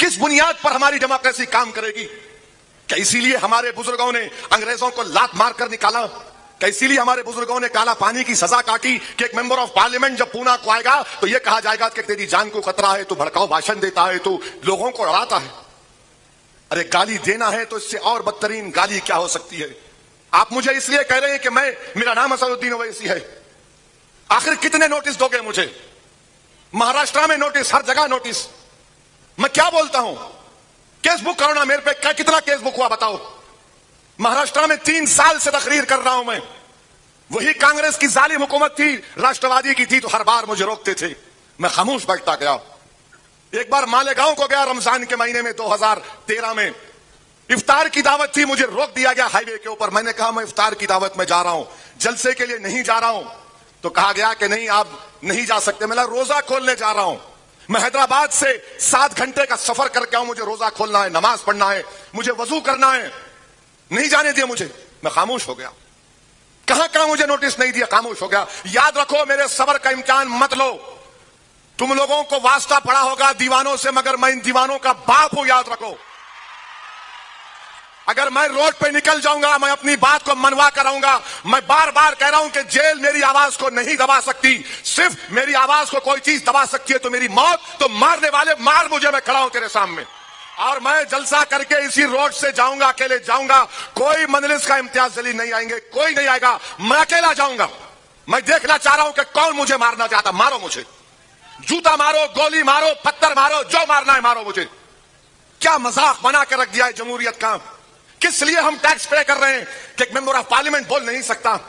किस बुनियाद पर हमारी डेमोक्रेसी काम करेगी? क्या इसीलिए हमारे बुजुर्गों ने अंग्रेजों को लात मारकर निकाला? क्या इसीलिए हमारे बुजुर्गों ने काला पानी की सजा काटी कि एक मेंबर ऑफ पार्लियामेंट जब पूना को आएगा तो यह कहा जाएगा कि तेरी जान को खतरा है, तू भड़काऊ भाषण देता है, तू लोगों को डराता है? अरे गाली देना है तो इससे और बदतरीन गाली क्या हो सकती है? आप मुझे इसलिए कह रहे हैं कि मेरा नाम असदुद्दीन ओवैसी है। आखिर कितने नोटिस दोगे मुझे? महाराष्ट्र में नोटिस, हर जगह नोटिस। मैं क्या बोलता हूं? केस बुक करो ना मेरे पे। क्या कितना केस बुक हुआ बताओ? महाराष्ट्र में 3 साल से तकरीर कर रहा हूं मैं। वही कांग्रेस की जालिम हुकूमत थी, राष्ट्रवादी की थी, तो हर बार मुझे रोकते थे, मैं खामोश बैठता गया। एक बार मालेगांव को गया रमजान के महीने में 2013 में, इफ्तार की दावत थी, मुझे रोक दिया गया हाईवे के ऊपर। मैंने कहा मैं इफ्तार की दावत में जा रहा हूं, जलसे के लिए नहीं जा रहा हूं। तो कहा गया कि नहीं आप नहीं जा सकते। मैं रोजा खोलने जा रहा हूं, मैं हैदराबाद से 7 घंटे का सफर करके आऊं, मुझे रोजा खोलना है, नमाज पढ़ना है, मुझे वजू करना है, नहीं जाने दिया मुझे। मैं खामोश हो गया। कहां कहां मुझे नोटिस नहीं दिया, खामोश हो गया। याद रखो, मेरे सब्र का इम्तिहान मत लो। तुम लोगों को वास्ता पड़ा होगा दीवानों से, मगर मैं इन दीवानों का बाप हूं, याद रखो। अगर मैं रोड पे निकल जाऊंगा, मैं अपनी बात को मनवा कर आऊंगा। मैं बार बार कह रहा हूं कि जेल मेरी आवाज को नहीं दबा सकती, सिर्फ मेरी आवाज को कोई चीज दबा सकती है तो मेरी मौत। तो मारने वाले मार मुझे, मैं खड़ा हूं तेरे सामने, और मैं जलसा करके इसी रोड से जाऊंगा, अकेले जाऊंगा। कोई मजलिस का इम्तियाज जलील नहीं आएंगे, कोई नहीं आएगा, मैं अकेला जाऊंगा। मैं देखना चाह रहा हूं कि कौन मुझे मारना चाहता। मारो मुझे, जूता मारो, गोली मारो, पत्थर मारो, जो मारना है मारो मुझे। क्या मजाक बना के रख दिया है जमहूरियत का? किस लिए हम टैक्स पे कर रहे हैं कि एक मेंबर ऑफ पार्लियामेंट बोल नहीं सकता?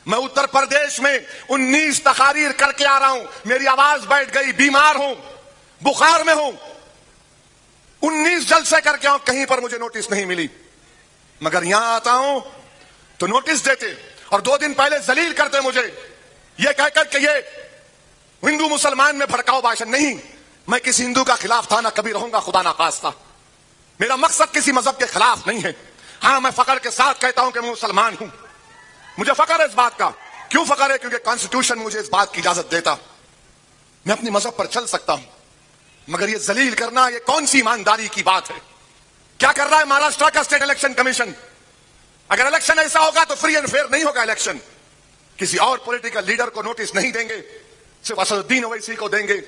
मैं उत्तर प्रदेश में 19 तकारीर करके आ रहा हूं, मेरी आवाज बैठ गई, बीमार हूं, बुखार में हूं, 19 जलसे करके आऊं, कहीं पर मुझे नोटिस नहीं मिली। मगर यहां आता हूं तो नोटिस देते, और 2 दिन पहले जलील करते मुझे, यह कहकर कि ये हिंदू मुसलमान में भड़काऊ भाषण। नहीं, मैं किसी हिंदू का खिलाफ था, ना कभी रहूंगा, खुदा ना खास्ता। मेरा मकसद किसी मजहब के खिलाफ नहीं है। हां, मैं फख्र के साथ कहता हूं कि मैं मुसलमान हूं, मुझे फख्र है इस बात का। क्यों फख्र है? क्योंकि कॉन्स्टिट्यूशन मुझे इस बात की इजाजत देता, मैं अपनी मजहब पर चल सकता हूं। मगर ये जलील करना, ये कौन सी ईमानदारी की बात है? क्या कर रहा है महाराष्ट्र का स्टेट इलेक्शन कमीशन? अगर इलेक्शन ऐसा होगा तो फ्री एंड फेयर नहीं होगा इलेक्शन। किसी और पॉलिटिकल लीडर को नोटिस नहीं देंगे, सिर्फ असदुद्दीन ओवैसी को देंगे।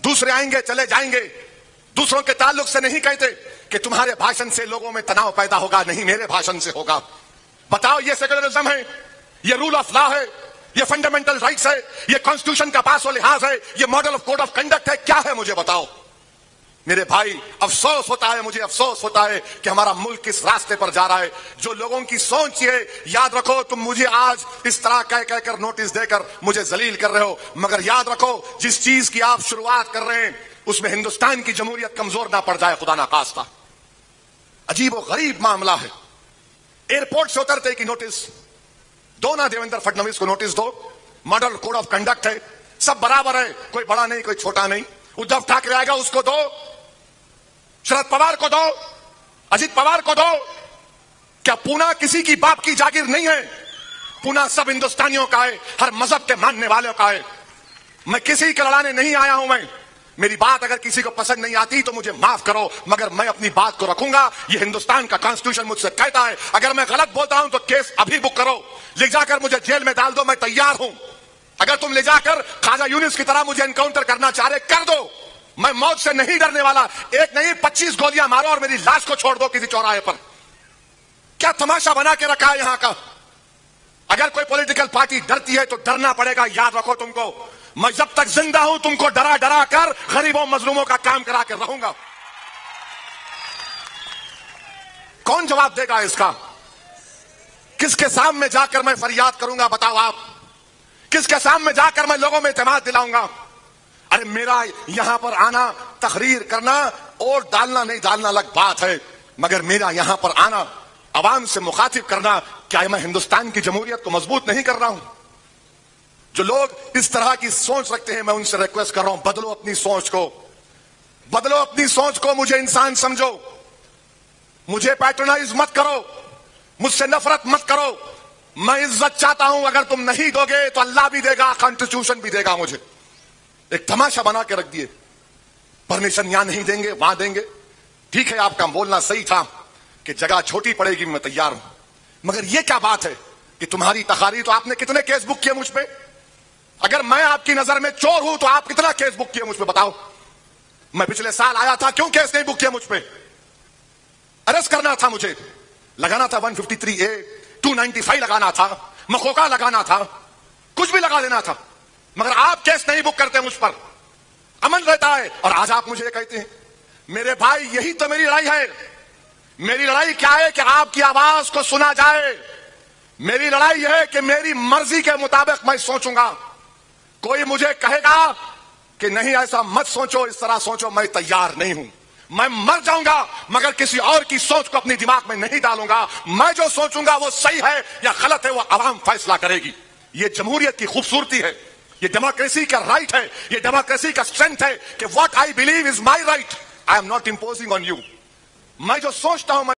दूसरे आएंगे चले जाएंगे, दूसरों के ताल्लुक से नहीं कहते कि तुम्हारे भाषण से लोगों में तनाव पैदा होगा, नहीं, मेरे भाषण से होगा। बताओ, ये सेक्युलरिज्म है, ये रूल ऑफ लॉ है, ये फंडामेंटल राइट्स है, ये कॉन्स्टिट्यूशन का पास और लिहाज है, ये model of code of conduct है? क्या है मुझे बताओ। मेरे भाई, अफसोस होता है, मुझे अफसोस होता है कि हमारा मुल्क किस रास्ते पर जा रहा है। जो लोगों की सोच है, याद रखो, तुम मुझे आज इस तरह कह कहकर नोटिस देकर मुझे जलील कर रहे हो, मगर याद रखो, जिस चीज की आप शुरुआत कर रहे हैं उसमें हिंदुस्तान की जमहूरियत कमजोर ना पड़ जाए, खुदा ना खास्ता। अजीब और गरीब मामला है। एयरपोर्ट से उतरते की नोटिस दो ना, देवेंद्र फडणवीस को नोटिस दो, मॉडल कोड ऑफ कंडक्ट है, सब बराबर है, कोई बड़ा नहीं कोई छोटा नहीं। उद्धव ठाकरे आएगा, उसको दो, शरद पवार को दो, अजित पवार को दो। क्या पूना किसी की बाप की जागीर नहीं है? पूना सब हिंदुस्तानियों का है, हर मजहब के मानने वालों का है। मैं किसी के लड़ाने नहीं आया हूं। मैं, मेरी बात अगर किसी को पसंद नहीं आती तो मुझे माफ करो, मगर मैं अपनी बात को रखूंगा। ये हिंदुस्तान का कॉन्स्टिट्यूशन मुझसे कहता है। अगर मैं गलत बोलता हूं तो केस अभी बुक करो, ले जाकर मुझे जेल में डाल दो, मैं तैयार हूं। अगर तुम ले जाकर ख्वाजा यूनुस की तरह मुझे एनकाउंटर करना चाह रहे, कर दो, मैं मौत से नहीं डरने वाला। एक नहीं 25 गोलियां मारो और मेरी लाश को छोड़ दो किसी चौराहे पर। क्या तमाशा बना के रखा है यहां का? अगर कोई पॉलिटिकल पार्टी डरती है तो डरना पड़ेगा, याद रखो तुमको। मैं जब तक जिंदा हूं तुमको डरा डरा कर गरीबों मजलूमों का काम करा के रहूंगा। कौन जवाब देगा इसका? किसके सामने जाकर मैं फरियाद करूंगा? बताओ आप, किसके सामने जाकर मैं लोगों में एतमाद दिलाऊंगा? अरे मेरा यहां पर आना, तकरीर करना और डालना नहीं डालना अलग बात है, मगर मेरा यहां पर आना, अवाम से मुखातिब करना, क्या मैं हिंदुस्तान की जमहूरियत को मजबूत नहीं कर रहा हूं? जो लोग इस तरह की सोच रखते हैं, मैं उनसे रिक्वेस्ट कर रहा हूं, बदलो अपनी सोच को, बदलो अपनी सोच को। मुझे इंसान समझो, मुझे पैट्रोनाइज मत करो, मुझसे नफरत मत करो। मैं इज्जत चाहता हूं, अगर तुम नहीं दोगे तो अल्लाह भी देगा, कॉन्स्टिट्यूशन भी देगा। मुझे एक तमाशा बना के रख दिए, परमिशन यहां नहीं देंगे, वहां देंगे। ठीक है, आपका बोलना सही था कि जगह छोटी पड़ेगी, मैं तैयार हूं, मगर यह क्या बात है कि तुम्हारी तकारीर, तो आपने कितने केस बुक किए मुझ पे? अगर मैं आपकी नजर में चोर हूं तो आप कितना केस बुक किए मुझ पे, बताओ? मैं पिछले साल आया था, क्यों केस नहीं बुक किया मुझ पे? अरेस्ट करना था मुझे, लगाना था 153A, 295 लगाना था, मखोका लगाना था, कुछ भी लगा देना था, मगर आप केस नहीं बुक करते मुझ पर, अमन रहता है। और आज आप मुझे कहते हैं, मेरे भाई यही तो मेरी लड़ाई है। मेरी लड़ाई क्या है कि आपकी आवाज को सुना जाए। मेरी लड़ाई यह है कि मेरी मर्जी के मुताबिक मैं सोचूंगा। कोई मुझे कहेगा कि नहीं ऐसा मत सोचो, इस तरह सोचो, मैं तैयार नहीं हूं। मैं मर जाऊंगा मगर किसी और की सोच को अपने दिमाग में नहीं डालूंगा। मैं जो सोचूंगा वो सही है या गलत है, वो अवाम फैसला करेगी। ये जमहूरियत की खूबसूरती है, ये डेमोक्रेसी का राइट है, ये डेमोक्रेसी का स्ट्रेंथ है कि what I believe is my right, I am not imposing on you. मैं जो सोचता हूं